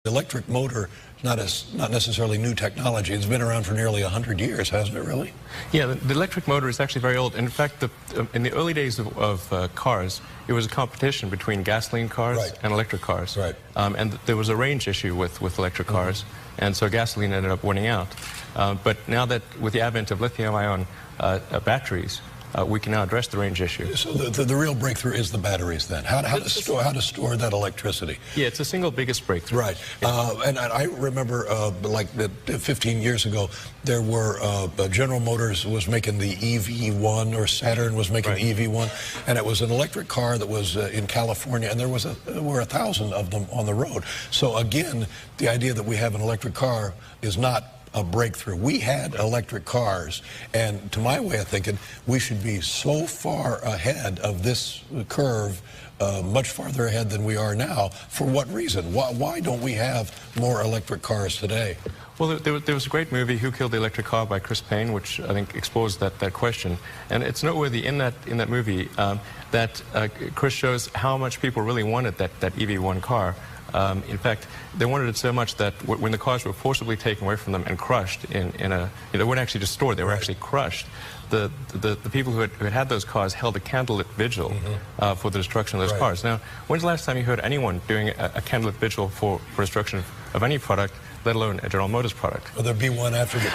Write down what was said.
The electric motor is not necessarily new technology. It's been around for nearly 100 years, hasn't it, really? Yeah, the electric motor is actually very old. In fact, in the early days of cars, it was a competition between gasoline cars and electric cars. Right. And there was a range issue with electric cars, and so gasoline ended up winning out. But now that with the advent of lithium-ion batteries, we can now address the range issue. So the real breakthrough is the batteries then. How to store that electricity. Yeah, it's the single biggest breakthrough. Right. Yeah. And I remember like 15 years ago, there were General Motors was making the EV1, or Saturn was making the EV1, and it was an electric car that was in California, and there were 1,000 of them on the road. So again, the idea that we have an electric car is not a breakthrough. We had electric cars, and to my way of thinking, we should be so far ahead of this curve, much farther ahead than we are now. For what reason? Why don't we have more electric cars today? Well, there was a great movie, Who Killed the Electric Car, by Chris Payne, which I think explores that question. And it's noteworthy in that movie that Chris shows how much people really wanted that EV1 car. In fact, they wanted it so much that when the cars were forcibly taken away from them and crushed they weren't actually destroyed, they were actually crushed. The people who had those cars held a candlelit vigil for the destruction of those cars. Now, when's the last time you heard anyone doing a candlelit vigil for destruction of any product, let alone a General Motors product? Will there be one after the...